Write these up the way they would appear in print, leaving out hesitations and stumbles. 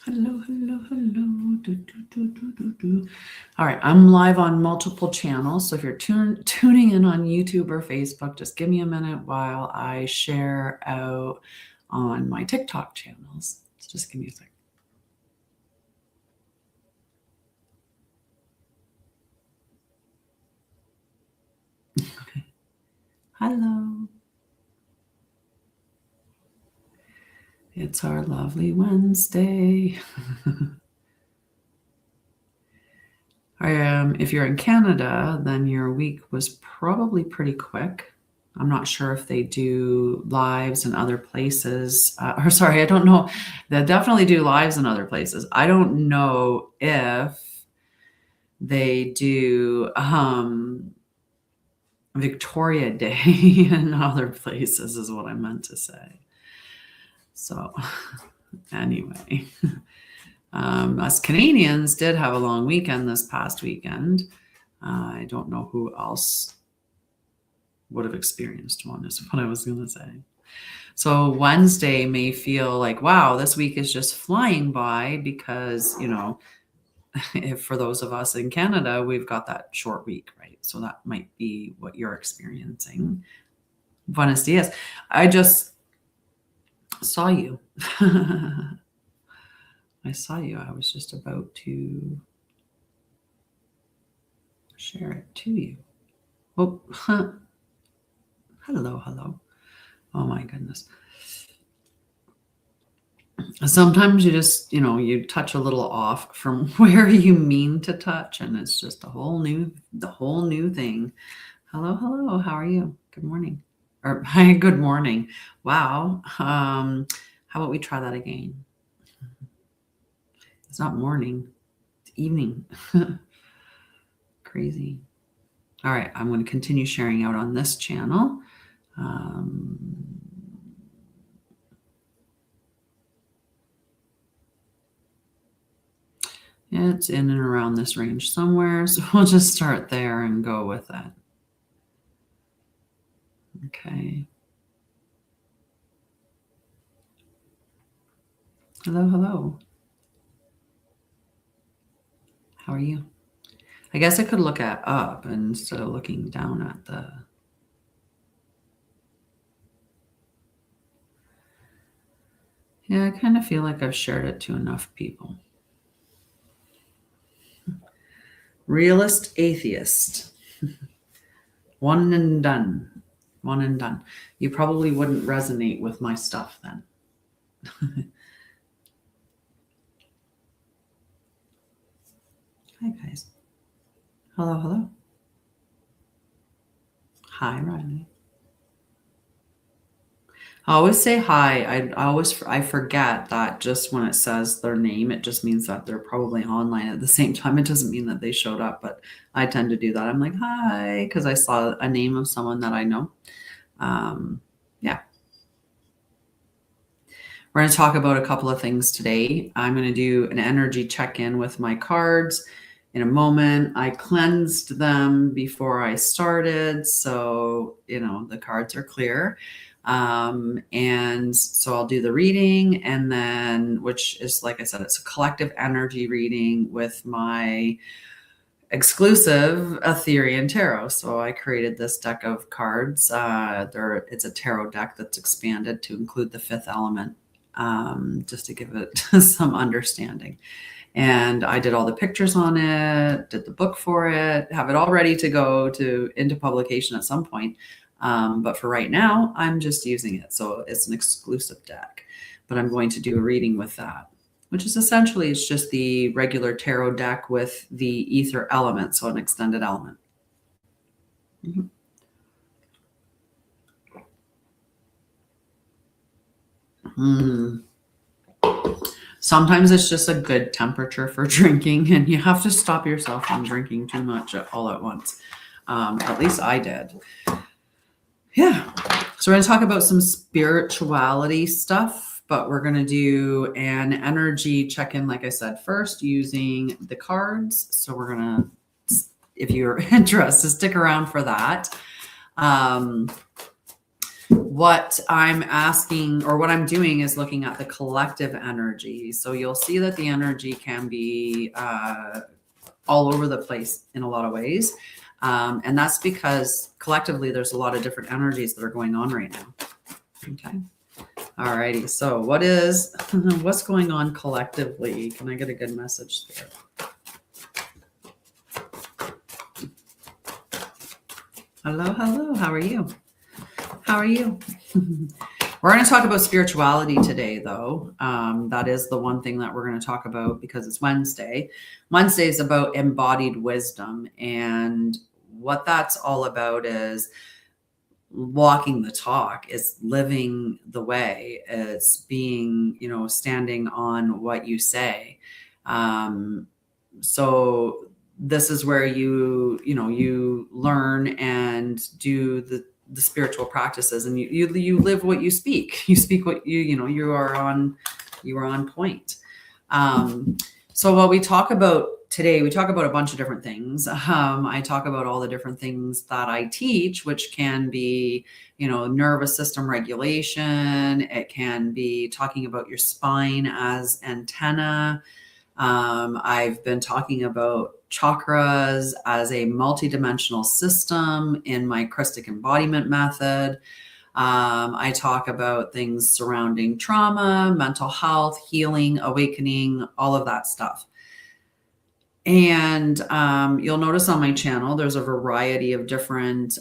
Hello, hello, hello. All right, I'm live on multiple channels. So if you're tuning in on YouTube or Facebook, just give me a minute while I share out on my TikTok channels. So just give me a second. Okay. Hello. It's our lovely Wednesday. If you're in Canada, then your week was probably pretty quick. I'm not sure if they do lives in other places. I don't know. They definitely do lives in other places. I don't know if they do Victoria Day in other places, is what I meant to say. So, anyway, us Canadians did have a long weekend this past weekend. I don't know who else would have experienced one, is what I was going to say. So Wednesday may feel like, wow, this week is just flying by because, if for those of us in Canada, we've got that short week, right? So that might be what you're experiencing. Buenos dias. I just saw you. I saw you. I was just about to share it to you. Oh, hello, hello. Oh my goodness. Sometimes you just, you touch a little off from where you mean to touch, and it's just the whole new thing. Hello, hello. How are you? Good morning. Or hi, good morning. Wow. How about we try that again? It's not morning, it's evening. Crazy. All right, I'm going to continue sharing out on this channel. Yeah, it's in and around this range somewhere. So we'll just start there and go with that. Okay. Hello, hello. How are you? I guess I could look up instead of looking down at the... Yeah, I kind of feel like I've shared it to enough people. Realist atheist. One and done. One and done. You probably wouldn't resonate with my stuff then. Hi, guys. Hello, hello. Hi, Riley. I always say hi. I forget that just when it says their name, it just means that they're probably online at the same time. It doesn't mean that they showed up, but I tend to do that. I'm like, hi, because I saw a name of someone that I know. Yeah. We're going to talk about a couple of things today. I'm going to do an energy check-in with my cards in a moment. I cleansed them before I started, so, the cards are clear. And so I'll do the reading, and then, which is, like I said, it's a collective energy reading with my exclusive Etherian tarot. So I created this deck of cards. It's a tarot deck that's expanded to include the fifth element, just to give it some understanding. And I did all the pictures on it, did the book for it, have it all ready to go into publication at some point. But for right now, I'm just using it. So it's an exclusive deck, but I'm going to do a reading with that, which is essentially, it's just the regular tarot deck with the ether element. So an extended element. Mm-hmm. Sometimes it's just a good temperature for drinking, and you have to stop yourself from drinking too much all at once. At least I did. Yeah. So we're going to talk about some spirituality stuff, but we're going to do an energy check-in, like I said, first using the cards. So we're going to, if you're interested, stick around for that. what I'm asking, or what I'm doing, is looking at the collective energy. So you'll see that the energy can be all over the place in a lot of ways. And that's because collectively there's a lot of different energies that are going on right now. Okay. All righty. So what's going on collectively? Can I get a good message there? Hello, hello. How are you? How are you? We're going to talk about spirituality today, though. That is the one thing that we're going to talk about because it's Wednesday. Wednesday is about embodied wisdom. And what that's all about is walking the talk. It's living the way. It's being, standing on what you say. So this is where you learn and do the spiritual practices, and you live what you speak. You speak what you are on point. So what we talk about today, we talk about a bunch of different things. I talk about all the different things that I teach, which can be, nervous system regulation. It can be talking about your spine as antenna. I've been talking about chakras as a multidimensional system in my Christic embodiment method. I talk about things surrounding trauma, mental health, healing, awakening, all of that stuff. And you'll notice on my channel, there's a variety of different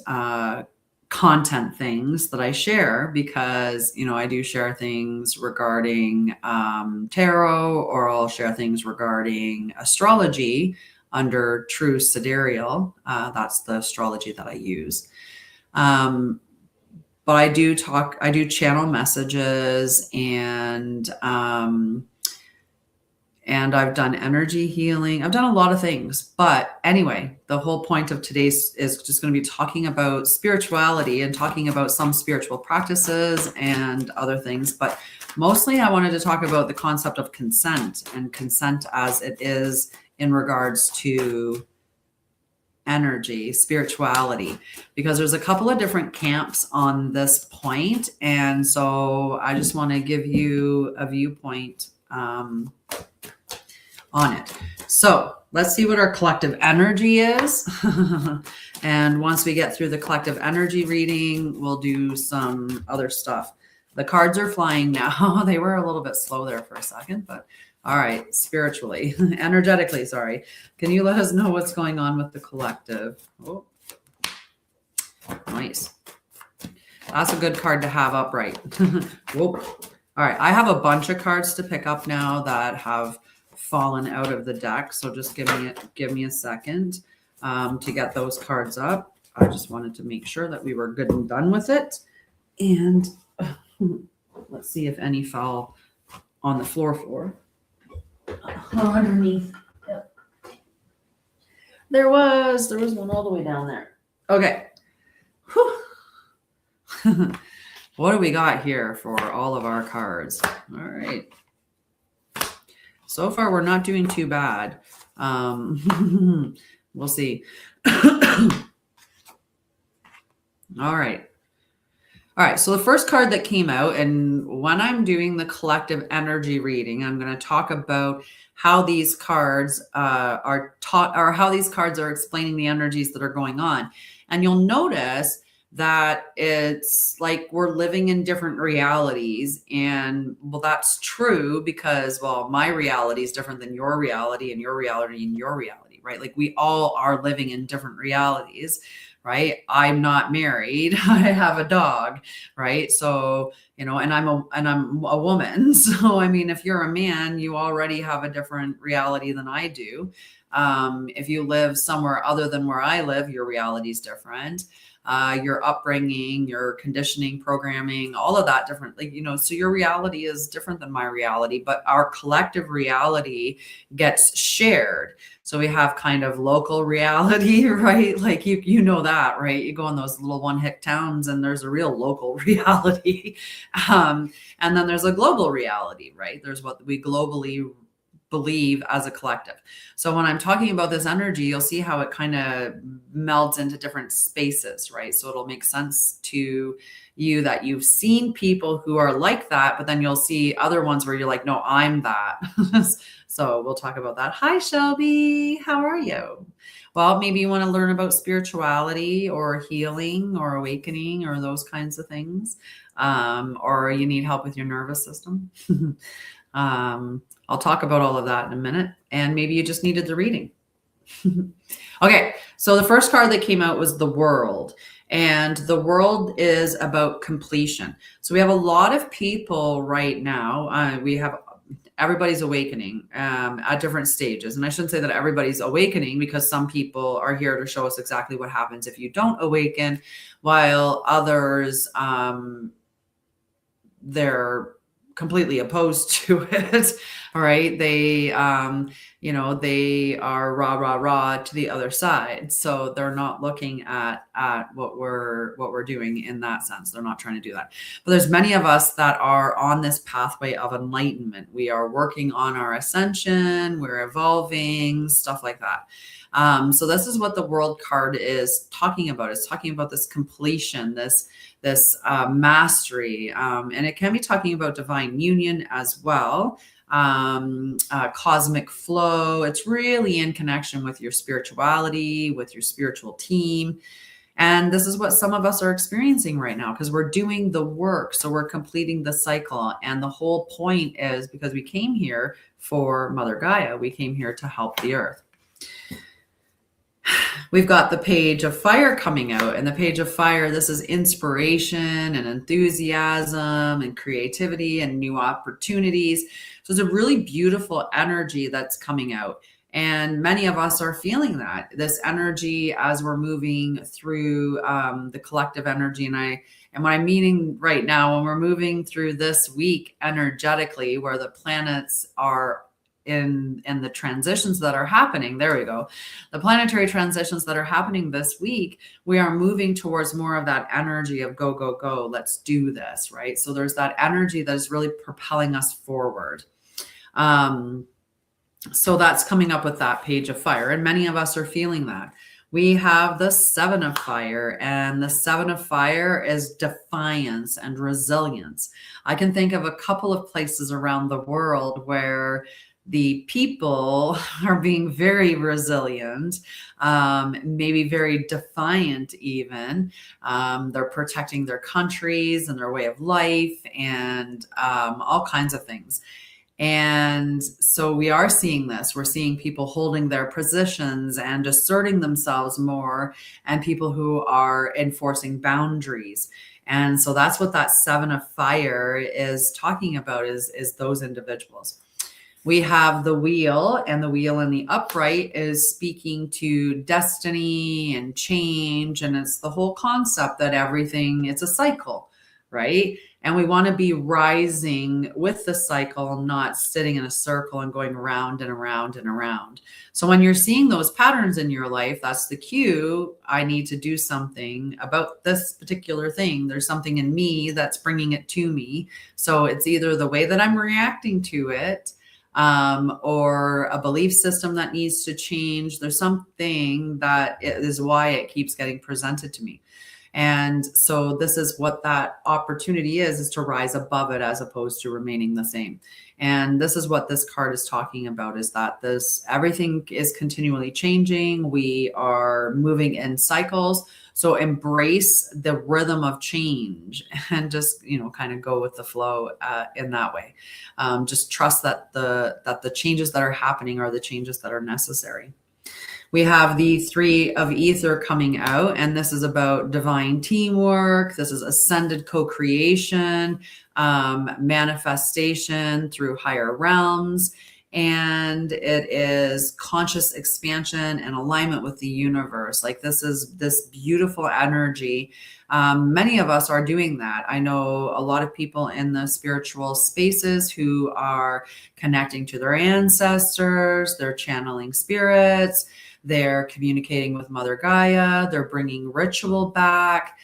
content things that I share because, I do share things regarding tarot, or I'll share things regarding astrology under True Sidereal. That's the astrology that I use. But I do channel messages, and I've done energy healing. I've done a lot of things. But anyway, the whole point of today's is just going to be talking about spirituality and talking about some spiritual practices and other things. But mostly I wanted to talk about the concept of consent, and consent as it is in regards to energy, spirituality, because there's a couple of different camps on this point. And so I just want to give you a viewpoint on it. So let's see what our collective energy is. And once we get through the collective energy reading, we'll do some other stuff. The cards are flying now. They were a little bit slow there for a second, but all right, spiritually, energetically, sorry. Can you let us know what's going on with the collective? Oh, nice. That's a good card to have upright. Whoa. All right, I have a bunch of cards to pick up now that have fallen out of the deck. So just give me a second to get those cards up. I just wanted to make sure that we were good and done with it. And let's see if any fell on the floor. Oh, underneath. Yep. There was one all the way down there. Okay. What do we got here for all of our cards? All right. So far, we're not doing too bad. We'll see. All right. All right. So the first card that came out, and when I'm doing the collective energy reading, I'm going to talk about how these cards are taught, or how these cards are explaining the energies that are going on. And you'll notice that it's like we're living in different realities. And well, that's true because, well, my reality is different than your reality, and your reality and your reality, right? Like we all are living in different realities, right? I'm not married. I have a dog, right? So, and I'm a woman. So, I mean, if you're a man, you already have a different reality than I do. If you live somewhere other than where I live, your reality is different. Your upbringing, your conditioning, programming, all of that different, so your reality is different than my reality, but our collective reality gets shared. So we have kind of local reality, right? Like you know that, right? You go in those little one-hit towns and there's a real local reality. And then there's a global reality, right? There's what we globally believe as a collective. So when I'm talking about this energy, you'll see how it kind of melds into different spaces, right? So it'll make sense to you that you've seen people who are like that, but then you'll see other ones where you're like, no, I'm that. So we'll talk about that. Hi, Shelby. How are you? Well, maybe you want to learn about spirituality or healing or awakening or those kinds of things. Or you need help with your nervous system. I'll talk about all of that in a minute. And maybe you just needed the reading. Okay, so the first card that came out was the World. And the World is about completion. So we have a lot of people right now. We have everybody's awakening at different stages. And I shouldn't say that everybody's awakening, because some people are here to show us exactly what happens if you don't awaken, while others, they're completely opposed to it. All right. They, they are rah to the other side. So they're not looking at what we're doing in that sense. They're not trying to do that. But there's many of us that are on this pathway of enlightenment. We are working on our ascension. We're evolving, stuff like that. So this is what the World card is talking about. It's talking about this completion, this mastery, and it can be talking about divine union as well, cosmic flow. It's really in connection with your spirituality, with your spiritual team. And this is what some of us are experiencing right now, because we're doing the work. So we're completing the cycle. And the whole point is because we came here for Mother Gaia. We came here to help the earth. We've got the Page of Fire coming out, and the Page of Fire, this is inspiration and enthusiasm and creativity and new opportunities. So it's a really beautiful energy that's coming out. And many of us are feeling that, this energy as we're moving through the collective energy. And what I'm meaning right now, when we're moving through this week energetically, where the planets are in the transitions that are happening, there we go. The planetary transitions that are happening this week, we are moving towards more of that energy of go, go, go. Let's do this, right? So there's that energy that is really propelling us forward. So that's coming up with that Page of Fire. And many of us are feeling that. We have the Seven of Fire, and the Seven of Fire is defiance and resilience. I can think of a couple of places around the world where the people are being very resilient, maybe very defiant even. They're protecting their countries and their way of life and all kinds of things. And so we are seeing this. We're seeing people holding their positions and asserting themselves more, and people who are enforcing boundaries. And so that's what that Seven of Fire is talking about, is those individuals. We have the Wheel, and the Wheel in the upright is speaking to destiny and change. And it's the whole concept that everything, it's a cycle, right? And we want to be rising with the cycle, not sitting in a circle and going around and around and around. So when you're seeing those patterns in your life, that's the cue. I need to do something about this particular thing. There's something in me that's bringing it to me. So it's either the way that I'm reacting to it, or a belief system that needs to change. There's something that is why it keeps getting presented to me. And so this is what that opportunity is to rise above it as opposed to remaining the same. And this is what this card is talking about, is that everything is continually changing. We are moving in cycles. So embrace the rhythm of change and just, kind of go with the flow in that way. Just trust that the changes that are happening are the changes that are necessary. We have the Three of Ether coming out, and this is about divine teamwork. This is ascended co-creation, manifestation through higher realms, and it is conscious expansion and alignment with the universe. Like, this is this beautiful energy. Many of us are doing that. I know a lot of people in the spiritual spaces who are connecting to their ancestors, they're channeling spirits, they're communicating with Mother Gaia, they're bringing ritual back.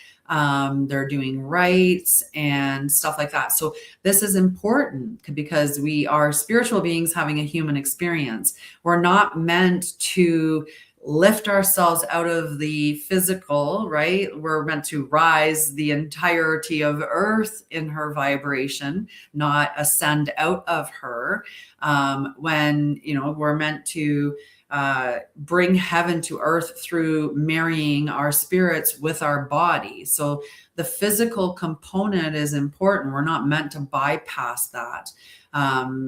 They're doing rites and stuff like that. So this is important because we are spiritual beings having a human experience. We're not meant to lift ourselves out of the physical, right? We're meant to rise the entirety of Earth in her vibration, not ascend out of her. When, we're meant to bring heaven to earth through marrying our spirits with our body. So the physical component is important. We're not meant to bypass that.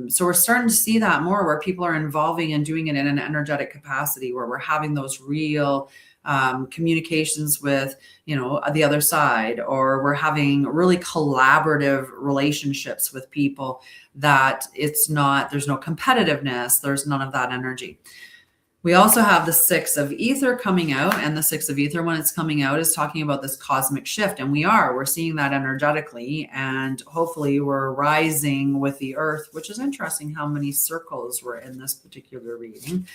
So we're starting to see that more, where people are involving and doing it in an energetic capacity, where we're having those real communications with, the other side, or we're having really collaborative relationships with people that there's no competitiveness. There's none of that energy. We also have the 6 of ether coming out, and the 6 of ether, when it's coming out, is talking about this cosmic shift. And we're seeing that energetically, and hopefully we're rising with the earth, which is interesting how many circles were in this particular reading.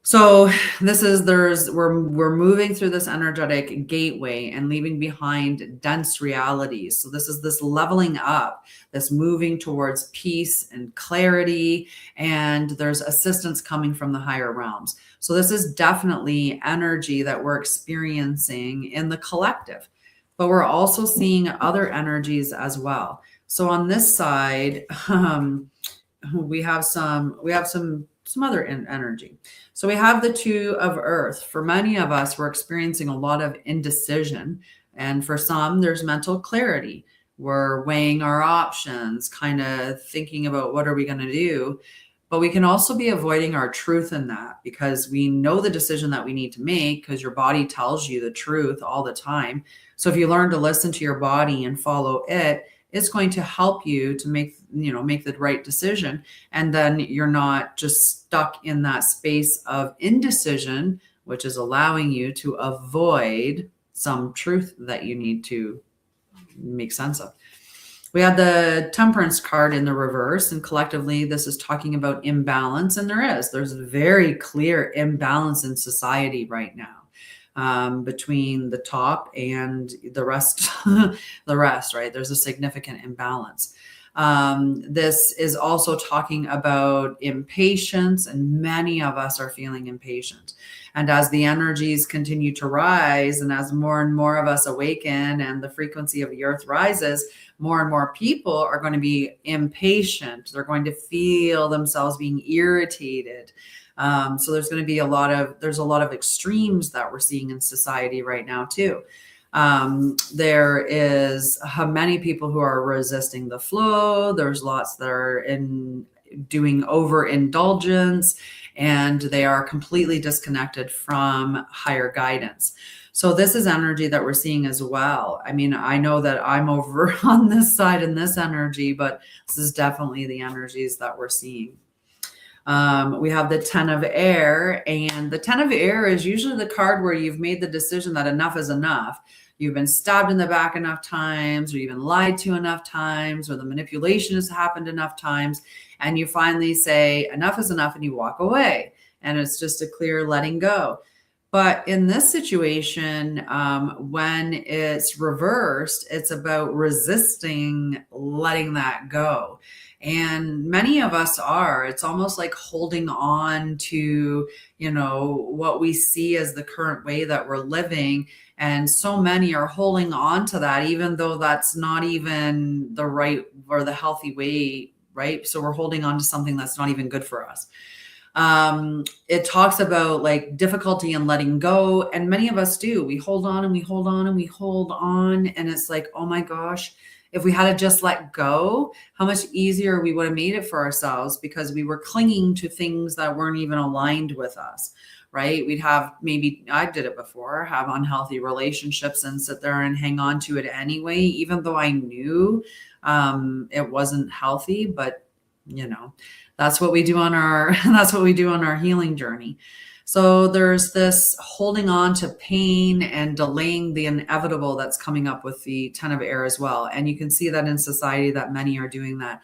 So we're moving through this energetic gateway and leaving behind dense realities. So this is this leveling up, this moving towards peace and clarity, and there's assistance coming from the higher realms. So this is definitely energy that we're experiencing in the collective, but we're also seeing other energies as well. So on this side, we have some other energy. So we have the 2 of earth. For many of us, we're experiencing a lot of indecision. And for some, there's mental clarity. We're weighing our options, kind of thinking about what are we going to do. But we can also be avoiding our truth in that, because we know the decision that we need to make, because your body tells you the truth all the time. So if you learn to listen to your body and follow it, it's going to help you to make the right decision. And then you're not just stuck in that space of indecision, which is allowing you to avoid some truth that you need to make sense of. We had the Temperance card in the reverse, and collectively this is talking about imbalance. And there's a very clear imbalance in society right now. Between the top and the rest, right? There's a significant imbalance. This is also talking about impatience, and many of us are feeling impatient. And as the energies continue to rise, and as more and more of us awaken and the frequency of the earth rises, more and more people are going to be impatient. They're going to feel themselves being irritated. So there's going to be a lot of extremes that we're seeing in society right now too. There is many people who are resisting the flow. There's lots that are doing overindulgence, and they are completely disconnected from higher guidance. So this is energy that we're seeing as well. I mean, I know that I'm over on this side in this energy, but this is definitely the energies that we're seeing. We have the 10 of air, and the 10 of air is usually the card where you've made the decision that enough is enough. You've been stabbed in the back enough times, or you've been lied to enough times, or the manipulation has happened enough times, and you finally say enough is enough and you walk away, and it's just a clear letting go. But in this situation, when it's reversed, it's about resisting letting that go. And many of us it's almost like holding on to, what we see as the current way that we're living. And so many are holding on to that, even though that's not even the right or the healthy way, right? So we're holding on to something that's not even good for us. It talks about like difficulty in letting go. And many of us do. We hold on and we hold on and we hold on. And it's like, oh my gosh, if we had to just let go, how much easier we would have made it for ourselves, because we were clinging to things that weren't even aligned with us, right? We'd have, maybe I did it before, have unhealthy relationships and sit there and hang on to it anyway, even though I knew it wasn't healthy. But that's what we do on our healing journey. So there's this holding on to pain and delaying the inevitable that's coming up with the 10 of air as well. And you can see that in society that many are doing that.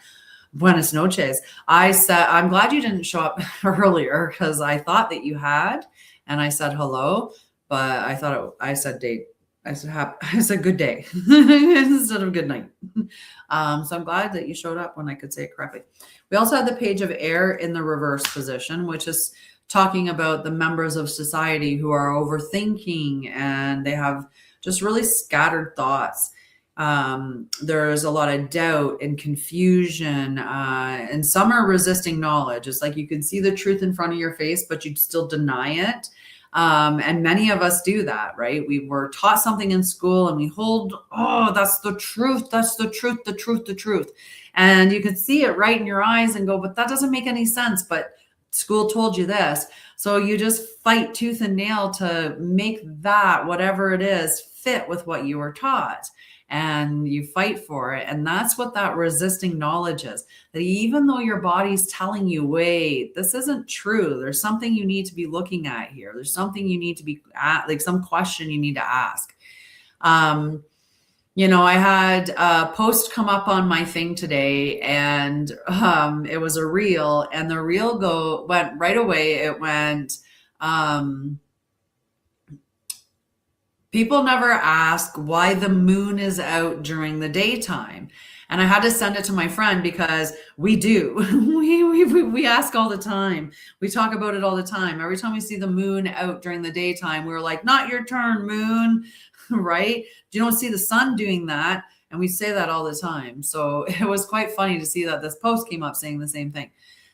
Buenas noches. I'm glad you didn't show up earlier, because I thought that you had, and I said hello, but I thought I said date I said good day instead of good night. So I'm glad that you showed up when I could say it correctly. We also had the page of air in the reverse position, which is talking about the members of society who are overthinking and they have just really scattered thoughts. There's a lot of doubt and confusion, and some are resisting knowledge. It's like you can see the truth in front of your face, but you'd still deny it. And many of us do that, right? We were taught something in school and we hold, oh, that's the truth. That's the truth, the truth, the truth. And you can see it right in your eyes and go, but that doesn't make any sense. But school told you this. So you just fight tooth and nail to make that, whatever it is, fit with what you were taught. And you fight for it. And that's what that resisting knowledge is. That even though your body's telling you, wait, this isn't true. There's something you need to be looking at here. There's something you need to be at, like some question you need to ask. I had a post come up on my thing today, and it was a reel, and the reel went right away. It went, people never ask why the moon is out during the daytime. And I had to send it to my friend because we do. we ask all the time. We talk about it all the time. Every time we see the moon out during the daytime, we're like, not your turn, moon, right? You don't see the sun doing that. And we say that all the time. So it was quite funny to see that this post came up saying the same thing.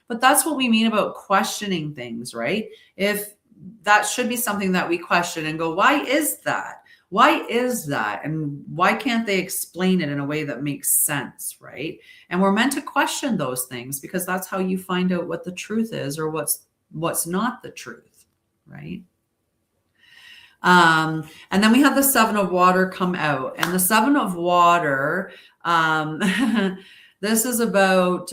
But that's what we mean about questioning things, right? If that should be something that we question and go, why is that? Why is that? And why can't they explain it in a way that makes sense, right? And we're meant to question those things because that's how you find out what the truth is or what's not the truth, right? And then we have the Seven of Water come out. And the Seven of Water, this is about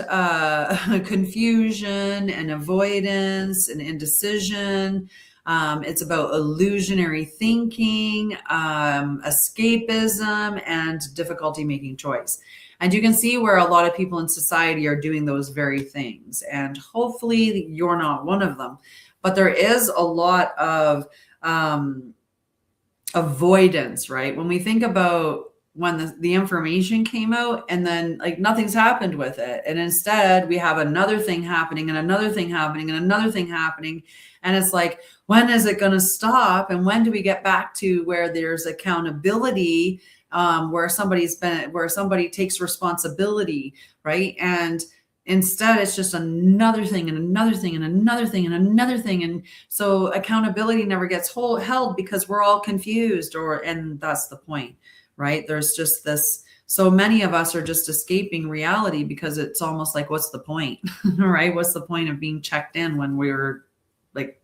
confusion and avoidance and indecision. It's about illusionary thinking, escapism, and difficulty making choice. And you can see where a lot of people in society are doing those very things. And hopefully you're not one of them. But there is a lot of avoidance, right? When we think about when the information came out and then like nothing's happened with it. And instead we have another thing happening and another thing happening and another thing happening. And it's like, when is it going to stop? And when do we get back to where there's accountability, where somebody takes responsibility, right? And instead it's just another thing and another thing and another thing and another thing. And so accountability never gets held because we're all confused, and that's the point. Right? There's just this, so many of us are just escaping reality because it's almost like, what's the point? Right? What's the point of being checked in when we're like,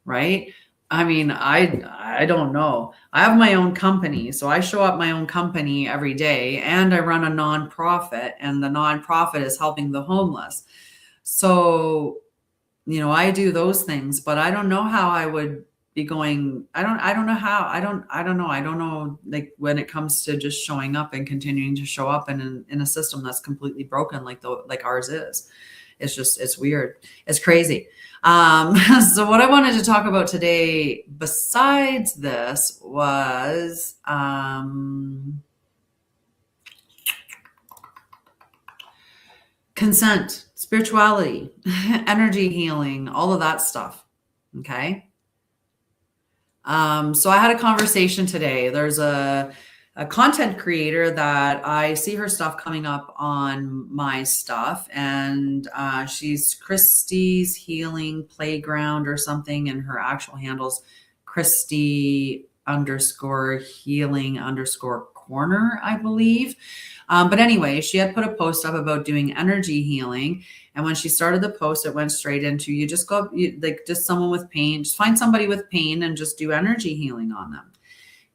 right? I mean, I don't know. I have my own company. So I show up my own company every day and I run a nonprofit, and the nonprofit is helping the homeless. So, I do those things, but I don't know how I would be going. I don't know how. I don't know. Like when it comes to just showing up and continuing to show up in a system that's completely broken, like ours is. It's weird. It's crazy. So what I wanted to talk about today, besides this, was consent, spirituality, energy healing, all of that stuff. Okay. So I had a conversation today. There's a content creator that I see her stuff coming up on my stuff, and she's Christie's Healing Playground or something, and her actual handle's Christy_healing_corner, I believe. But anyway, she had put a post up about doing energy healing. And when she started the post, it went straight into, you just go, just someone with pain, just find somebody with pain and just do energy healing on them.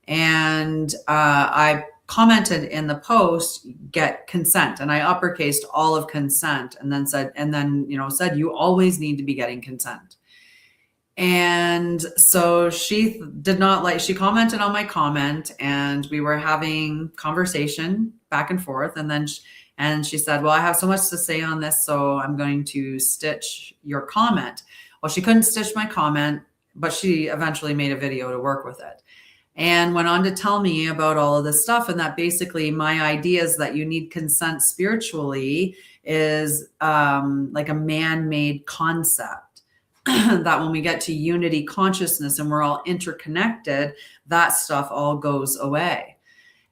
And I commented in the post, get consent. And I uppercased all of consent and then said, you always need to be getting consent. And so she she commented on my comment, and we were having conversation back and forth. And she said, well, I have so much to say on this, so I'm going to stitch your comment. Well, she couldn't stitch my comment, but she eventually made a video to work with it. and went on to tell me about all of this stuff, and that basically my ideas that you need consent spiritually is like a man-made concept. That when we get to unity consciousness and we're all interconnected, that stuff all goes away.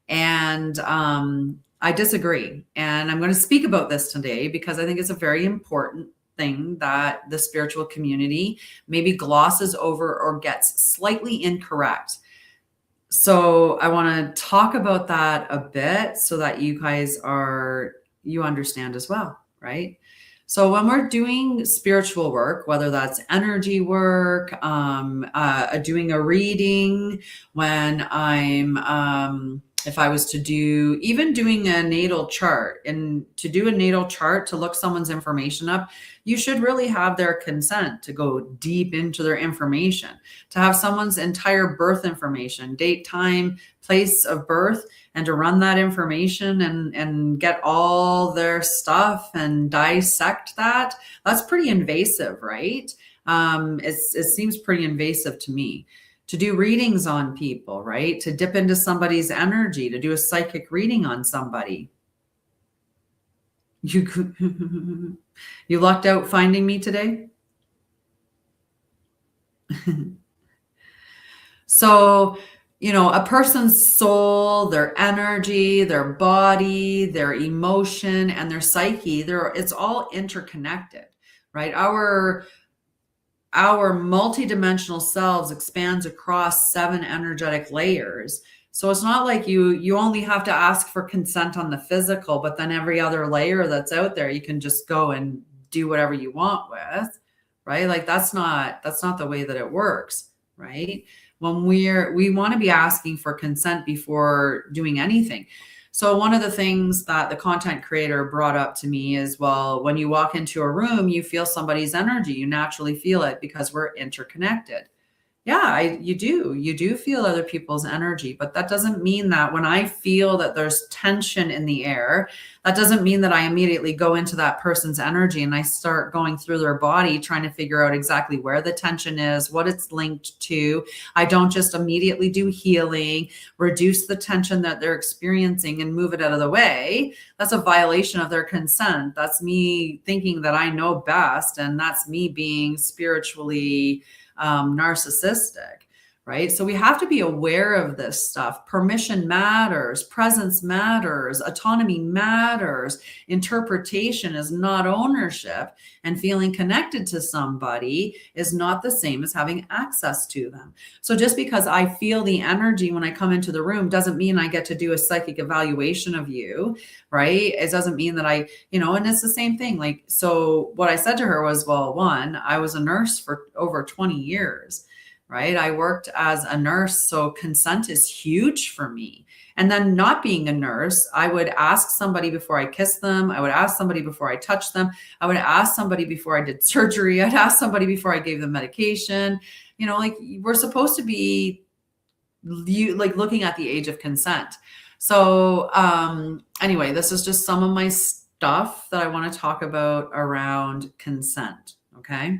And I disagree. And I'm going to speak about this today because I think it's a very important thing that the spiritual community maybe glosses over or gets slightly incorrect. So I want to talk about that a bit so that you guys you understand as well, right? So when we're doing spiritual work, whether that's energy work, doing a reading, when if I was to even doing a natal chart, and to do a natal chart, to look someone's information up, you should really have their consent to go deep into their information, to have someone's entire birth information, date, time, place of birth, and to run that information and get all their stuff and dissect that. That's pretty invasive, right? It seems pretty invasive to me. To do readings on people, right? To dip into somebody's energy, to do a psychic reading on somebody. You lucked out finding me today? So, a person's soul, their energy, their body, their emotion, and their psyche, it's all interconnected, right? Our multidimensional selves expands across 7 energetic layers. So it's not like you only have to ask for consent on the physical, but then every other layer that's out there, you can just go and do whatever you want with, right? Like that's not the way that it works, right? When we want to be asking for consent before doing anything. So one of the things that the content creator brought up to me is, well, when you walk into a room, you feel somebody's energy. You naturally feel it because we're interconnected. Yeah, you do feel other people's energy, but that doesn't mean that when I feel that there's tension in the air, that doesn't mean that I immediately go into that person's energy and I start going through their body, trying to figure out exactly where the tension is, what it's linked to. I don't just immediately do healing, reduce the tension that they're experiencing and move it out of the way. That's a violation of their consent. That's me thinking that I know best, and that's me being spiritually narcissistic, right? So we have to be aware of this stuff. Permission matters, presence matters, autonomy matters, interpretation is not ownership, and feeling connected to somebody is not the same as having access to them. So just because I feel the energy when I come into the room doesn't mean I get to do a psychic evaluation of you, right? It doesn't mean that and it's the same thing. Like, so what I said to her was, well, one, I was a nurse for over 20 years, right? I worked as a nurse, so consent is huge for me. And then not being a nurse, I would ask somebody before I kissed them. I would ask somebody before I touched them. I would ask somebody before I did surgery. I'd ask somebody before I gave them medication. Like we're supposed to be looking at the age of consent. So anyway, this is just some of my stuff that I want to talk about around consent. Okay.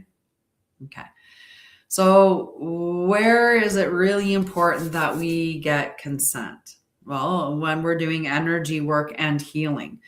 So where is it really important that we get consent? Well, when we're doing energy work and healing.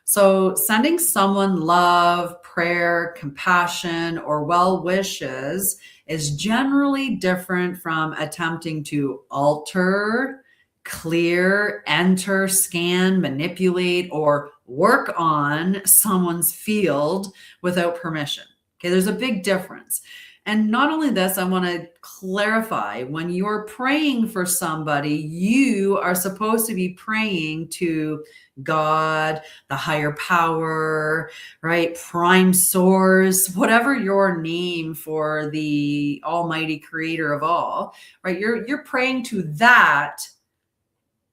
So sending someone love, prayer, compassion, or well wishes is generally different from attempting to alter, clear, enter, scan, manipulate, or work on someone's field without permission. Okay, there's a big difference. And not only this, I want to clarify, when you're praying for somebody, you are supposed to be praying to God, the higher power, right? Prime source, whatever your name for the almighty creator of all, right? You're praying to that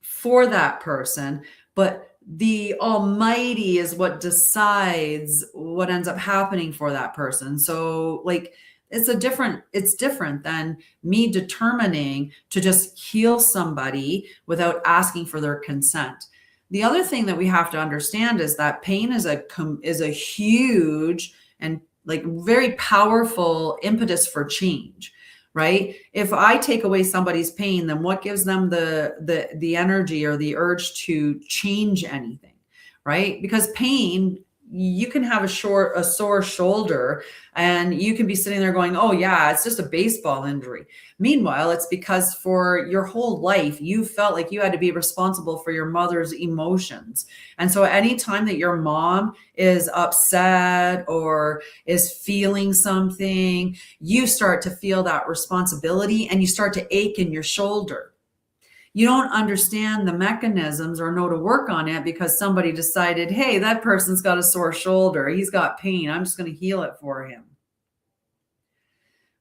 for that person, but the almighty is what decides what ends up happening for that person. So like, it's different than me determining to just heal somebody without asking for their consent. The other thing that we have to understand is that pain is a huge and like very powerful impetus for change, right? If I take away somebody's pain, then what gives them the energy or the urge to change anything, right? Because pain, you can have a sore shoulder and you can be sitting there going, oh yeah, it's just a baseball injury. Meanwhile, it's because for your whole life, you felt like you had to be responsible for your mother's emotions. And so anytime that your mom is upset or is feeling something, you start to feel that responsibility and you start to ache in your shoulder. You don't understand the mechanisms or know to work on it because somebody decided, hey, that person's got a sore shoulder. He's got pain. I'm just going to heal it for him.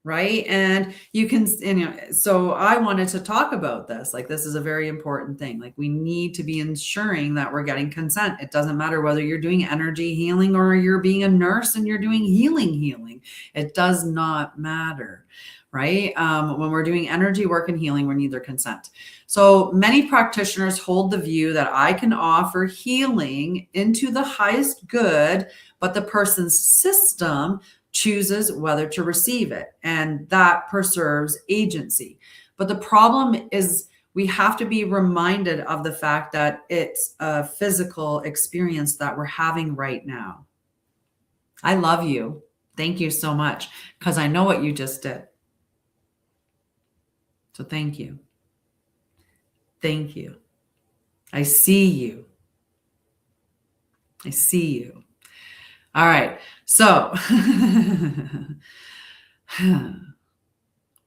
Right. And you can, so I wanted to talk about this. Like, this is a very important thing. Like, we need to be ensuring that we're getting consent. It doesn't matter whether you're doing energy healing or you're being a nurse and you're doing healing. It does not matter. Right. When we're doing energy work and healing, we need their consent. So many practitioners hold the view that I can offer healing into the highest good, but the person's system chooses whether to receive it, and that preserves agency. But the problem is we have to be reminded of the fact that it's a physical experience that we're having right now. I love you. Thank you so much, because I know what you just did. So thank you. Thank you. I see you. I see you. All right. So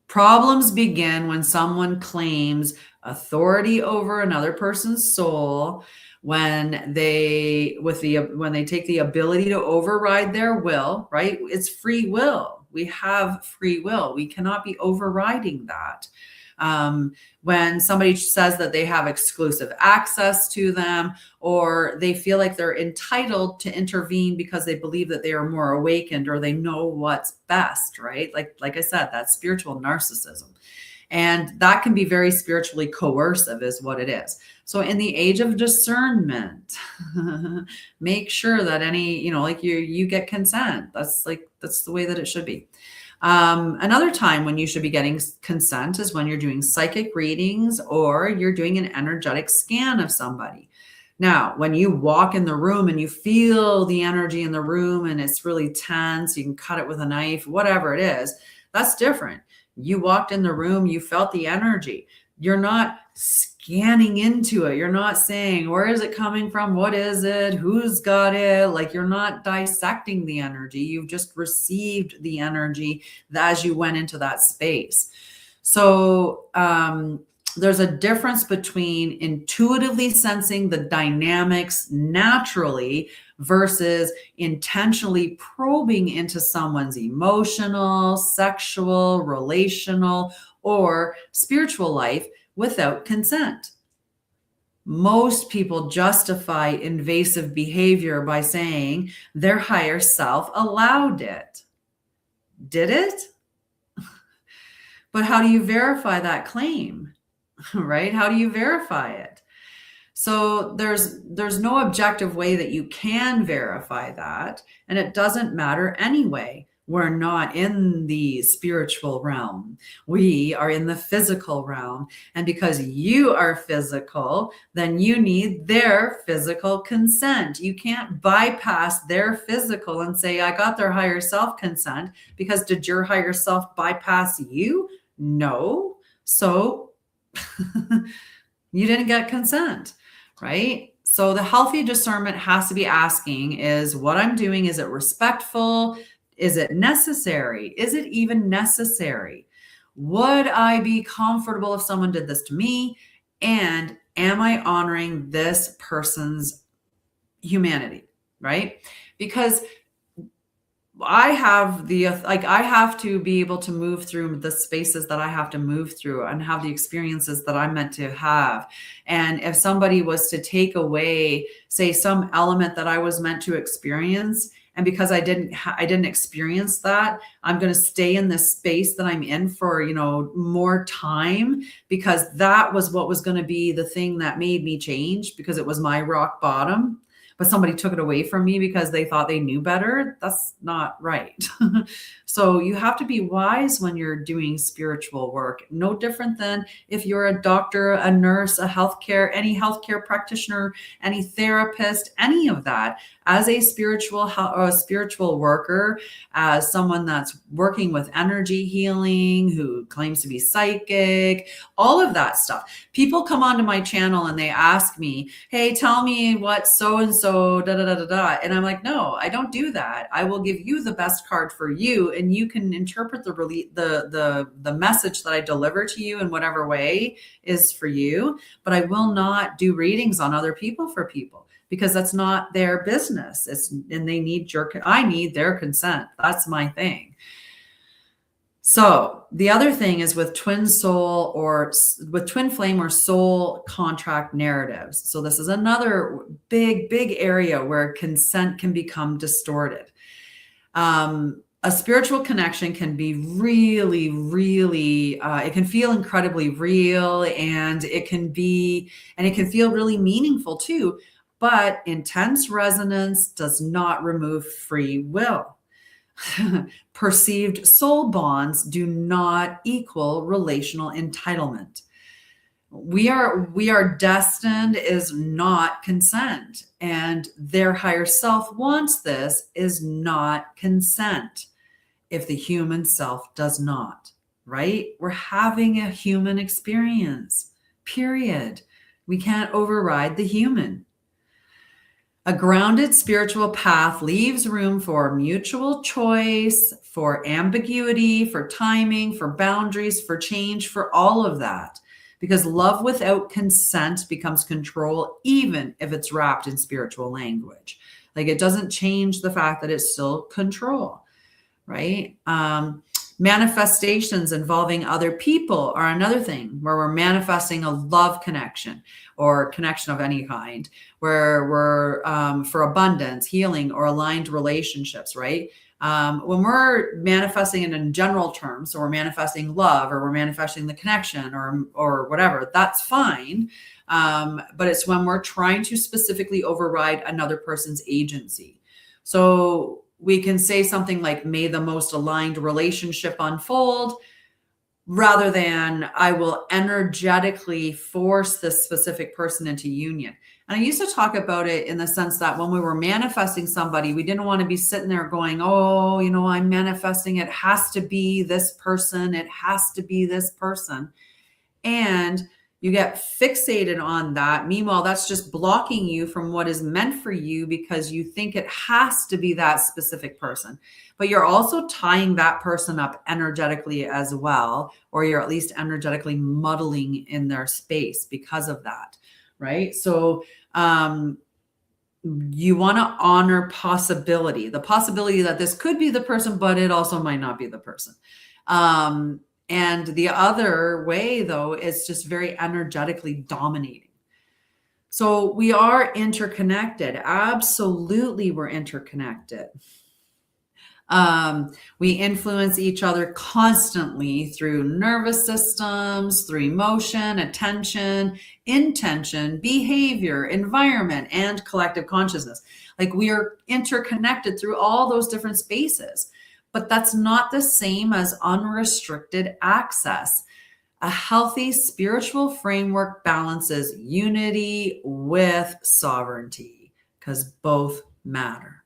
problems begin when someone claims authority over another person's soul, when they take the ability to override their will, right? It's free will. We have free will. We cannot be overriding that. When somebody says that they have exclusive access to them, or they feel like they're entitled to intervene because they believe that they are more awakened or they know what's best, right? Like I said, that's spiritual narcissism. And that can be very spiritually coercive is what it is. So in the age of discernment, make sure that you get consent. That's the way that it should be. Another time when you should be getting consent is when you're doing psychic readings or you're doing an energetic scan of somebody. Now, when you walk in the room and you feel the energy in the room and it's really tense, you can cut it with a knife, whatever it is, that's different. You walked in the room, you felt the energy. You're not scanning into it. You're not saying, where is it coming from? What is it? Who's got it? Like, you're not dissecting the energy. You've just received the energy as you went into that space. So there's a difference between intuitively sensing the dynamics naturally versus intentionally probing into someone's emotional, sexual, relational, or spiritual life without consent. Most people justify invasive behavior by saying their higher self allowed it. Did it? But how do you verify that claim? Right? How do you verify it? So there's no objective way that you can verify that, and it doesn't matter anyway. We're not in the spiritual realm. We are in the physical realm. And because you are physical, then you need their physical consent. You can't bypass their physical and say, I got their higher self consent, because did your higher self bypass you? No. So you didn't get consent, right? So the healthy discernment has to be asking, is what I'm doing, is it respectful? Is it necessary? Is it even necessary? Would I be comfortable if someone did this to me? And am I honoring this person's humanity, right? Because I have I have to be able to move through the spaces that I have to move through and have the experiences that I'm meant to have. And if somebody was to take away, say, some element that I was meant to experience, and because I didn't experience that, I'm going to stay in this space that I'm in for, more time, because that was what was going to be the thing that made me change, because it was my rock bottom. But somebody took it away from me because they thought they knew better. That's not right. So you have to be wise when you're doing spiritual work. No different than if you're a doctor, a nurse, any healthcare practitioner, any therapist, any of that. As a spiritual worker, as someone that's working with energy healing, who claims to be psychic, all of that stuff. People come onto my channel and they ask me, hey, tell me what so-and-so, da, da, da, da, da. And I'm like, no, I don't do that. I will give you the best card for you, and you can interpret the message that I deliver to you in whatever way is for you. But I will not do readings on other people for people, because that's not their business. And I need their consent. That's my thing. So the other thing is with twin soul or with twin flame or soul contract narratives. So this is another big area where consent can become distorted. A spiritual connection can be really, it can feel incredibly real, and it can feel really meaningful too. But intense resonance does not remove free will. Perceived soul bonds do not equal relational entitlement. We are destined is not consent, and their higher self wants this is not consent if the human self does not, right? We're having a human experience, period. We can't override the human. A grounded spiritual path leaves room for mutual choice, for ambiguity, for timing, for boundaries, for change, for all of that. Because love without consent becomes control, even if it's wrapped in spiritual language. Like, it doesn't change the fact that it's still control, right? Manifestations involving other people are another thing, where we're manifesting a love connection or connection of any kind, where we're for abundance, healing, or aligned relationships, right? When we're manifesting it in general terms, so we're manifesting love, or we're manifesting the connection, or whatever, that's fine. But it's when we're trying to specifically override another person's agency. So we can say something like, may the most aligned relationship unfold, rather than I will energetically force this specific person into union. And I used to talk about it in the sense that when we were manifesting somebody, we didn't want to be sitting there going, oh, I'm manifesting, it has to be this person. It has to be this person. And you get fixated on that. Meanwhile, that's just blocking you from what is meant for you, because you think it has to be that specific person. But you're also tying that person up energetically as well, or you're at least energetically muddling in their space because of that, right? So you want to honor the possibility that this could be the person, but it also might not be the person. And the other way, though, is just very energetically dominating. So we are interconnected. Absolutely, we're interconnected. We influence each other constantly through nervous systems, through emotion, attention, intention, behavior, environment, and collective consciousness. Like, we are interconnected through all those different spaces. But that's not the same as unrestricted access. A healthy spiritual framework balances unity with sovereignty, because both matter.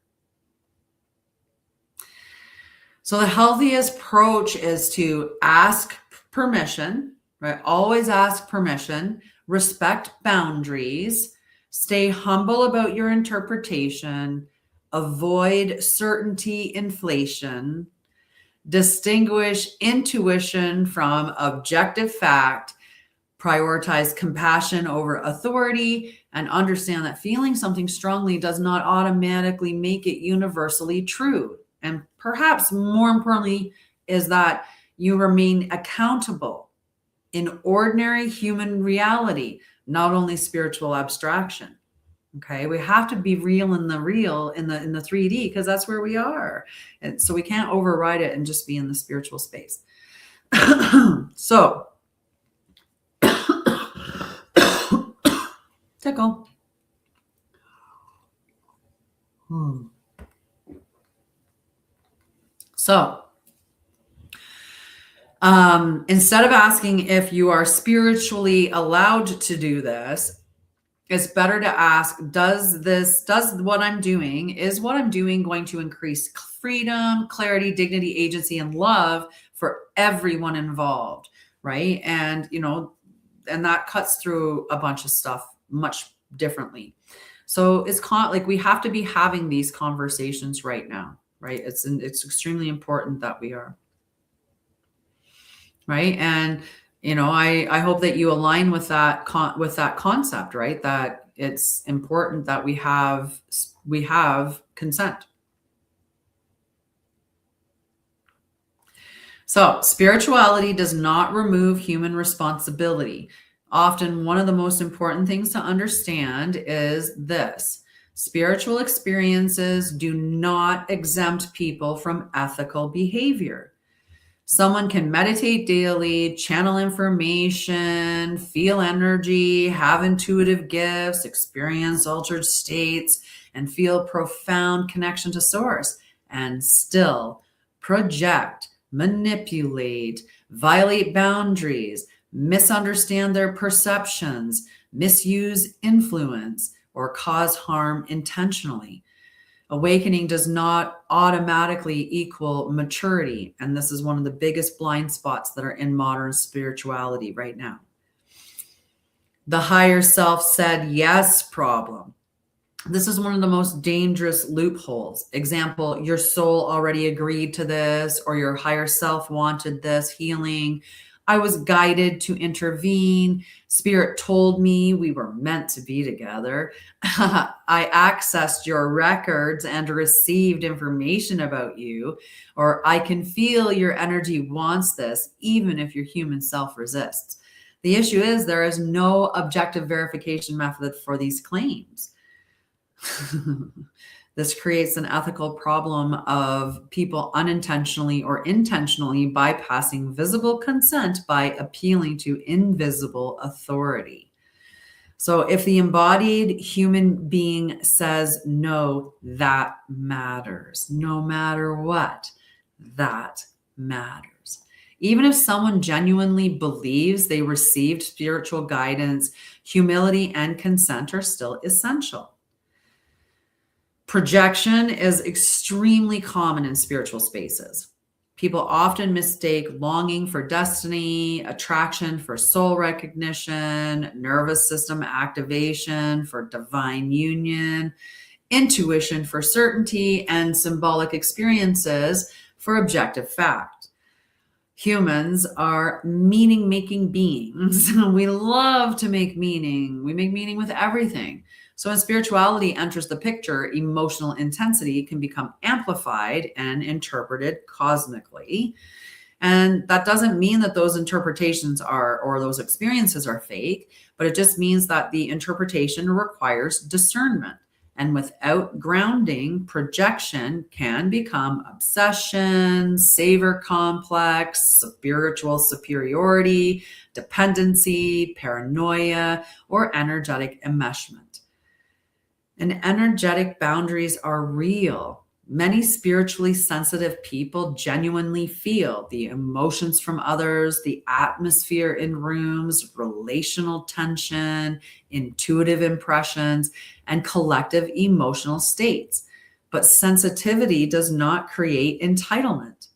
So the healthiest approach is to ask permission, right? Always ask permission, respect boundaries, stay humble about your interpretation, avoid certainty inflation, distinguish intuition from objective fact, prioritize compassion over authority, and understand that feeling something strongly does not automatically make it universally true. And perhaps more importantly is that you remain accountable in ordinary human reality, not only spiritual abstraction. Okay, we have to be real in the 3D, because that's where we are. And so we can't override it and just be in the spiritual space. So tickle. So Instead of asking if you are spiritually allowed to do this, it's better to ask, is what I'm doing going to increase freedom, clarity, dignity, agency, and love for everyone involved, right? And, and that cuts through a bunch of stuff much differently. So it's like we have to be having these conversations right now, right? It's extremely important that we are. Right. And, I hope that you align with that concept, right? That it's important that we have consent. So spirituality does not remove human responsibility. Often one of the most important things to understand is this: spiritual experiences do not exempt people from ethical behavior. Someone can meditate daily, channel information, feel energy, have intuitive gifts, experience altered states, and feel profound connection to source, and still project, manipulate, violate boundaries, misunderstand their perceptions, misuse influence, or cause harm intentionally. Awakening does not automatically equal maturity. And this is one of the biggest blind spots that are in modern spirituality right now. The higher self said yes problem. This is one of the most dangerous loopholes. Example, your soul already agreed to this, or your higher self wanted this healing. I was guided to intervene. Spirit told me we were meant to be together. I accessed your records and received information about you, or I can feel your energy wants this, even if your human self resists. The issue is there is no objective verification method for these claims. This creates an ethical problem of people unintentionally or intentionally bypassing visible consent by appealing to invisible authority. So if the embodied human being says no, that matters. No matter what, that matters. Even if someone genuinely believes they received spiritual guidance, humility and consent are still essential. Projection is extremely common in spiritual spaces. People often mistake longing for destiny, attraction for soul recognition, nervous system activation for divine union, intuition for certainty, and symbolic experiences for objective fact. Humans are meaning-making beings. We love to make meaning. We make meaning with everything. So when spirituality enters the picture, emotional intensity can become amplified and interpreted cosmically. And that doesn't mean that those interpretations or those experiences are fake, but it just means that the interpretation requires discernment. And without grounding, projection can become obsession, savior complex, spiritual superiority, dependency, paranoia, or energetic enmeshment. And energetic boundaries are real. Many spiritually sensitive people genuinely feel the emotions from others, the atmosphere in rooms, relational tension, intuitive impressions, and collective emotional states. But sensitivity does not create entitlement.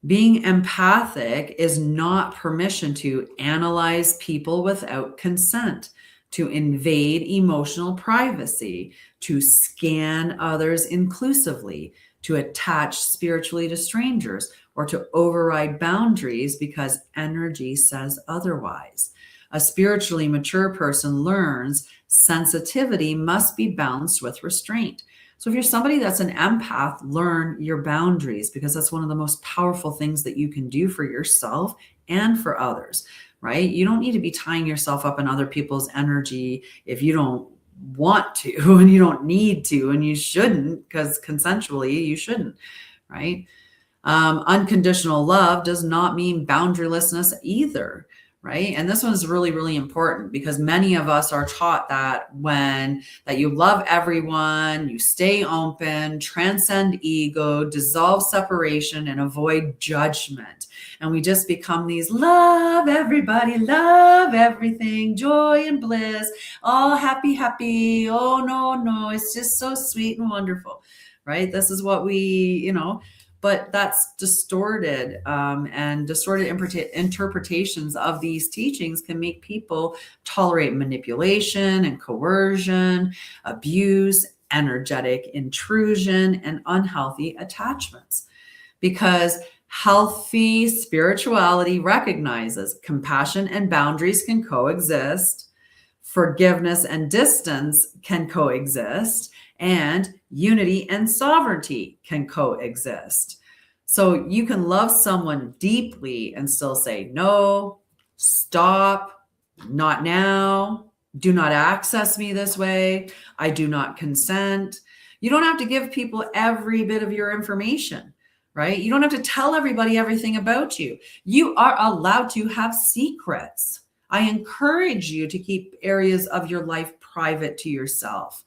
Being empathic is not permission to analyze people without consent, to invade emotional privacy, to scan others inclusively, to attach spiritually to strangers, or to override boundaries because energy says otherwise. A spiritually mature person learns sensitivity must be balanced with restraint. So if you're somebody that's an empath, learn your boundaries, because that's one of the most powerful things that you can do for yourself and for others. Right? You don't need to be tying yourself up in other people's energy if you don't want to, and you don't need to, and you shouldn't, because consensually you shouldn't, right? Unconditional love does not mean boundarylessness either, right? And this one is really, really important because many of us are taught that you love everyone, you stay open, transcend ego, dissolve separation, and avoid judgment. And we just become these love everybody, love everything, joy and bliss, all happy, happy. Oh, no, it's just so sweet and wonderful, right? This is what but that's distorted, and distorted interpretations of these teachings can make people tolerate manipulation and coercion, abuse, energetic intrusion, and unhealthy attachments. Because healthy spirituality recognizes compassion and boundaries can coexist, forgiveness and distance can coexist, and unity and sovereignty can coexist. So you can love someone deeply and still say, no, stop, not now, do not access me this way, I do not consent. You don't have to give people every bit of your information, right? You don't have to tell everybody everything about you. You are allowed to have secrets. I encourage you to keep areas of your life private to yourself,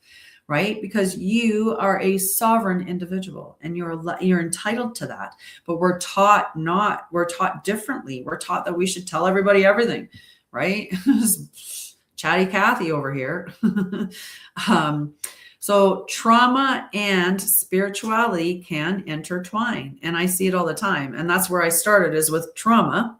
right? Because you are a sovereign individual and you're entitled to that. But we're taught differently. We're taught that we should tell everybody everything, right? Chatty Cathy over here. So trauma and spirituality can intertwine. And I see it all the time. And that's where I started, is with trauma.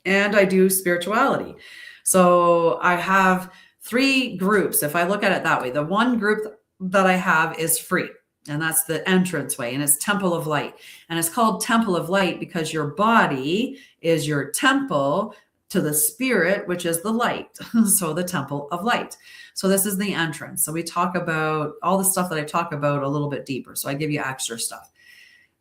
And I do spirituality. So I have 3 groups, if I look at it that way. The one group that I have is free, and that's the entranceway, and it's Temple of Light. And it's called Temple of Light because your body is your temple to the spirit, which is the light. So the Temple of Light. So this is the entrance. So we talk about all the stuff that I talk about a little bit deeper. So I give you extra stuff.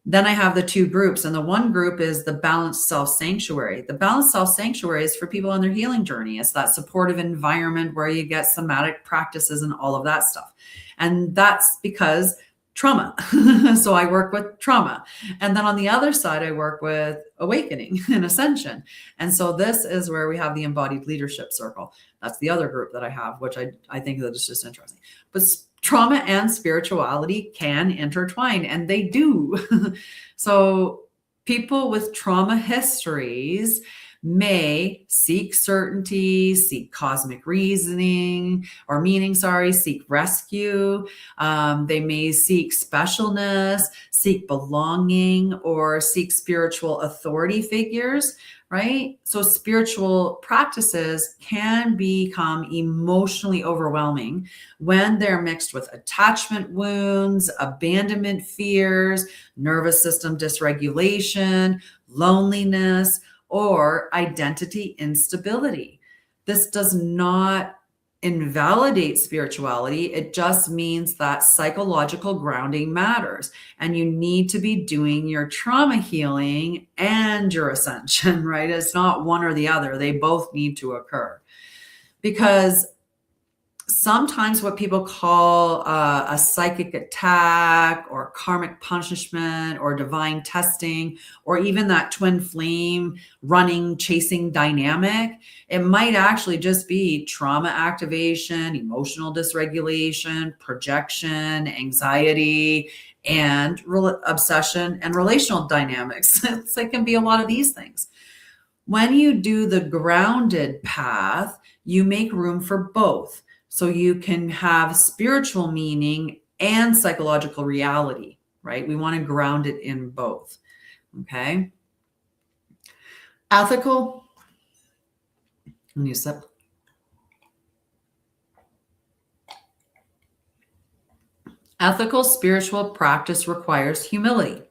Then I have the 2 groups, and the one group is the Balanced Self Sanctuary. The Balanced Self Sanctuary is for people on their healing journey. It's that supportive environment where you get somatic practices and all of that stuff. And that's because trauma. So I work with trauma. And then on the other side, I work with awakening and ascension. And so this is where we have the Embodied Leadership Circle. That's the other group that I have, which I think that is just interesting. But trauma and spirituality can intertwine, and they do. So people with trauma histories may seek certainty, seek cosmic reasoning or meaning, seek rescue. They may seek specialness, seek belonging, or seek spiritual authority figures, right? So spiritual practices can become emotionally overwhelming when they're mixed with attachment wounds, abandonment fears, nervous system dysregulation, loneliness, or identity instability. This does not invalidate spirituality. It just means that psychological grounding matters, and you need to be doing your trauma healing and your ascension, right? It's not one or the other. They both need to occur, because sometimes what people call a psychic attack or karmic punishment or divine testing, or even that twin flame running, chasing dynamic, it might actually just be trauma activation, emotional dysregulation, projection, anxiety, and obsession and relational dynamics. It can be a lot of these things. When you do the grounded path, you make room for both. So you can have spiritual meaning and psychological reality, right? We want to ground it in both, okay? Ethical, ethical spiritual practice requires humility.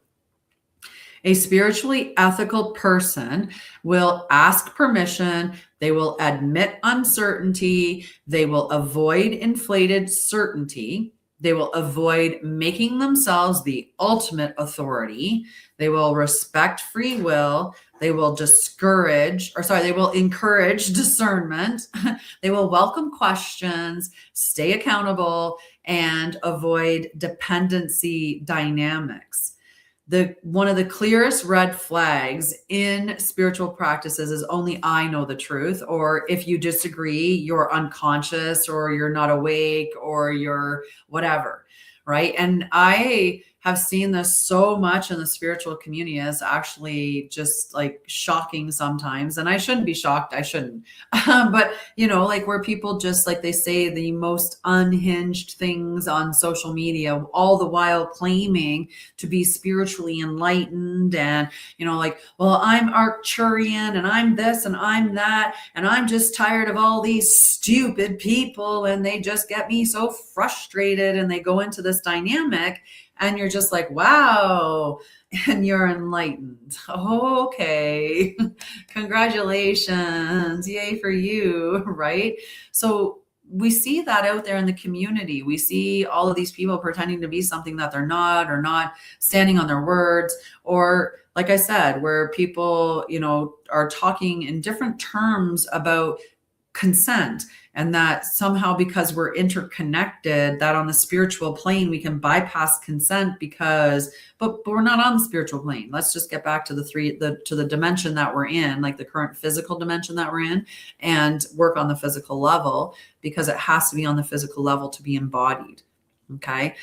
A spiritually ethical person will ask permission, they will admit uncertainty, they will avoid inflated certainty, they will avoid making themselves the ultimate authority, they will respect free will, they will encourage discernment, they will welcome questions, stay accountable, and avoid dependency dynamics. One of the clearest red flags in spiritual practices is only I know the truth, or if you disagree, you're unconscious or you're not awake or you're whatever, right? And I have seen this so much in the spiritual community as actually just like shocking sometimes. And I shouldn't be shocked. I shouldn't. But, like where people just like they say the most unhinged things on social media, all the while claiming to be spiritually enlightened and, like, well, I'm Arcturian and I'm this and I'm that. And I'm just tired of all these stupid people and they just get me so frustrated, and they go into this dynamic. And you're just like, wow, and you're enlightened. Okay, congratulations, yay for you, right? So we see that out there in the community. We see all of these people pretending to be something that they're not, or not standing on their words, or like I said, where people, are talking in different terms about consent, and that somehow because we're interconnected, that on the spiritual plane we can bypass consent but we're not on the spiritual plane. Let's just get back to the dimension that we're in, like the current physical dimension that we're in, and work on the physical level, because it has to be on the physical level to be embodied. Okay.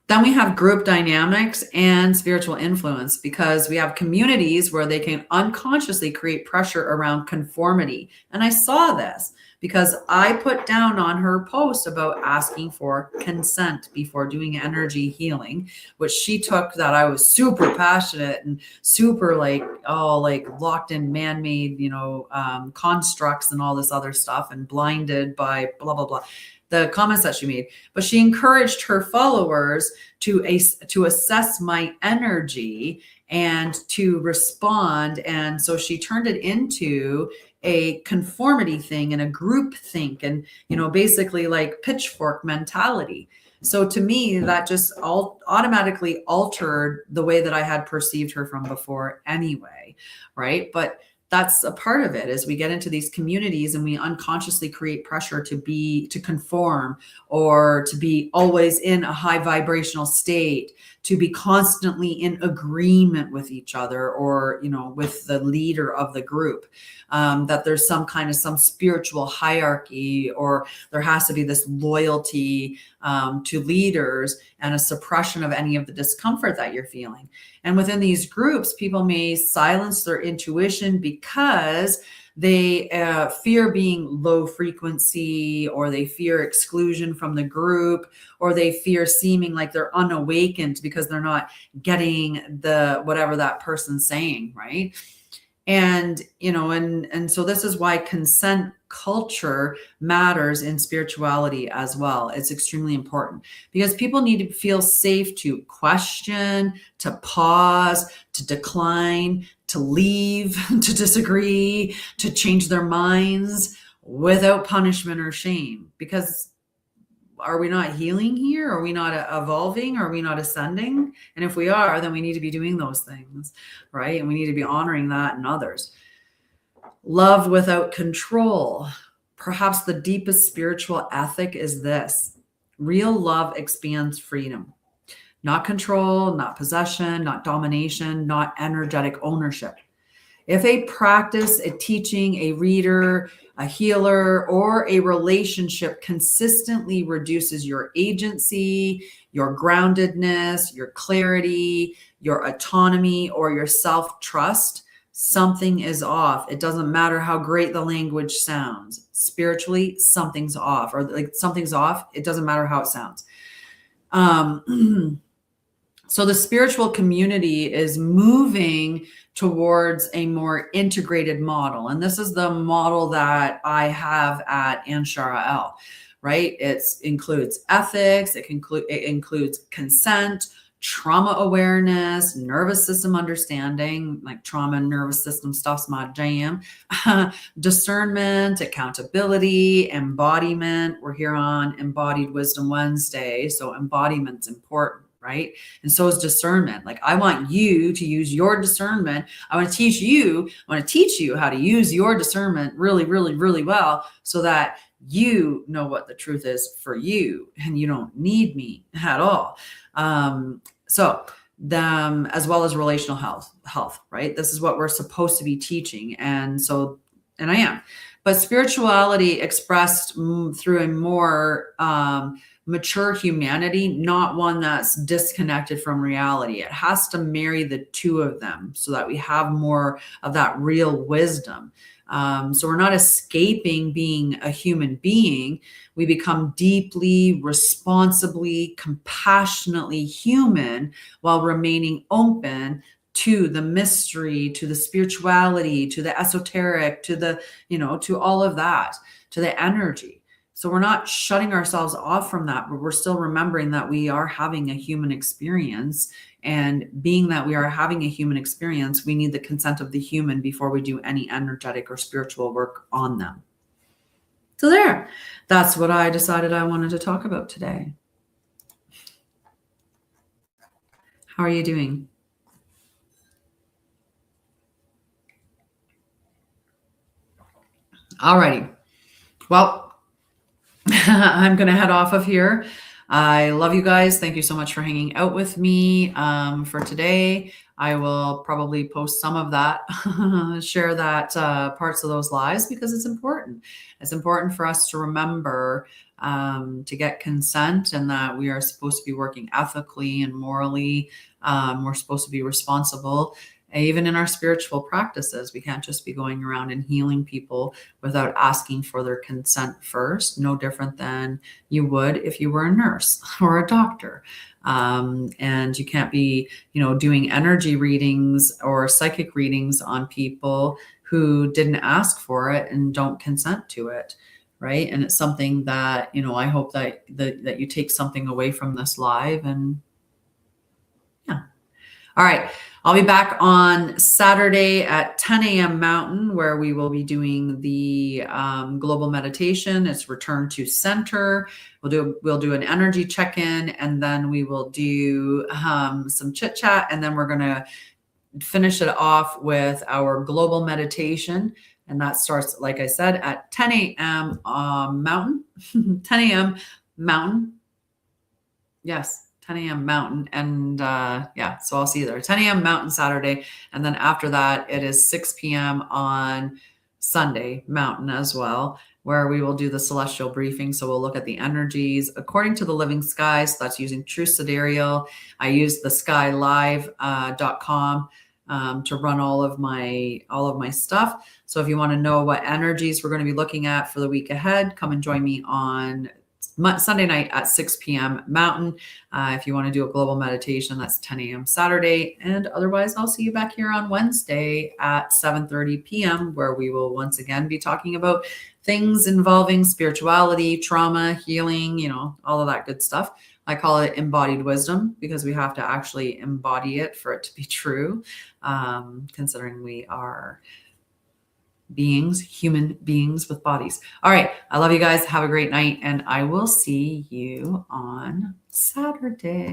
Then we have group dynamics and spiritual influence, because we have communities where they can unconsciously create pressure around conformity. And I saw this because I put down on her post about asking for consent before doing energy healing, which she took that I was super passionate and super locked in man-made, constructs and all this other stuff, and blinded by blah, blah, blah. The comments that she made, but she encouraged her followers to assess my energy and to respond. And so she turned it into a conformity thing and a group think, and, basically like pitchfork mentality. So to me, that just automatically altered the way that I had perceived her from before anyway. Right. But that's a part of it, as we get into these communities and we unconsciously create pressure to conform, or to be always in a high vibrational state, to be constantly in agreement with each other, or, with the leader of the group, that there's some spiritual hierarchy, or there has to be this loyalty to leaders, and a suppression of any of the discomfort that you're feeling. And within these groups, people may silence their intuition because they fear being low frequency, or they fear exclusion from the group, or they fear seeming like they're unawakened because they're not getting whatever that person's saying, right? And, and so this is why consent culture matters in spirituality as well. It's extremely important, because people need to feel safe to question, to pause, to decline, to leave, to disagree, to change their minds without punishment or shame. Because are we not healing here? Are we not evolving? Are we not ascending? And if we are, then we need to be doing those things, right? And we need to be honoring that in others. Love without control. Perhaps the deepest spiritual ethic is this: real love expands freedom. Not control, not possession, not domination, not energetic ownership. If a practice, a teaching, a reader, a healer, or a relationship consistently reduces your agency, your groundedness, your clarity, your autonomy, or your self-trust, something is off. It doesn't matter how great the language sounds. Spiritually, something's off, or like something's off. It doesn't matter how it sounds. So the spiritual community is moving towards a more integrated model. And this is the model that I have at Sha'Ryah, right? It includes ethics, it includes consent, trauma awareness, nervous system understanding, like trauma and nervous system stuff's my jam, discernment, accountability, embodiment. We're here on Embodied Wisdom Wednesday, so embodiment's important. Right. And so is discernment. Like, I want you to use your discernment. I want to teach you how to use your discernment really, really, really well, so that you know what the truth is for you and you don't need me at all. So them, as well as relational health, right? This is what we're supposed to be teaching. And I am. But spirituality expressed through a more mature humanity, not one that's disconnected from reality. It has to marry the two of them so that we have more of that real wisdom. So we're not escaping being a human being. We become deeply, responsibly, compassionately human while remaining open to the mystery, to the spirituality, to the esoteric, to the, to all of that, to the energy. So we're not shutting ourselves off from that, but we're still remembering that we are having a human experience. And being that we are having a human experience, we need the consent of the human before we do any energetic or spiritual work on them. So that's what I decided I wanted to talk about today. How are you doing? Alrighty. Well, I'm going to head off of here. I love you guys. Thank you so much for hanging out with me for today. I will probably post some of that, share that parts of those lives, because it's important. It's important for us to remember to get consent, and that we are supposed to be working ethically and morally. We're supposed to be responsible. Even in our spiritual practices, we can't just be going around and healing people without asking for their consent first. No different than you would if you were a nurse or a doctor. And you can't be, doing energy readings or psychic readings on people who didn't ask for it and don't consent to it. Right. And it's something that, I hope that you take something away from this live. And yeah. All right. I'll be back on Saturday at 10 a.m. Mountain, where we will be doing the global meditation. It's return to center. We'll do an energy check-in, and then we will do some chit chat, and then we're going to finish it off with our global meditation. And that starts, like I said, at 10 a.m. Mountain. 10 a.m. Mountain. Yes. 10 a.m. Mountain. And so I'll see you there. 10 a.m. Mountain Saturday. And then after that, it is 6 p.m. on Sunday Mountain as well, where we will do the celestial briefing. So we'll look at the energies according to the living sky. So that's using True Sidereal. I use the skylive.com to run all of my stuff. So if you want to know what energies we're going to be looking at for the week ahead, come and join me on Sunday night at 6 p.m. Mountain. If you want to do a global meditation, that's 10 a.m. Saturday. And otherwise, I'll see you back here on Wednesday at 7:30 p.m., where we will once again be talking about things involving spirituality, trauma, healing, all of that good stuff. I call it embodied wisdom, because we have to actually embody it for it to be true, considering we are human beings with bodies. All right. I love you guys. Have a great night, and I will see you on Saturday.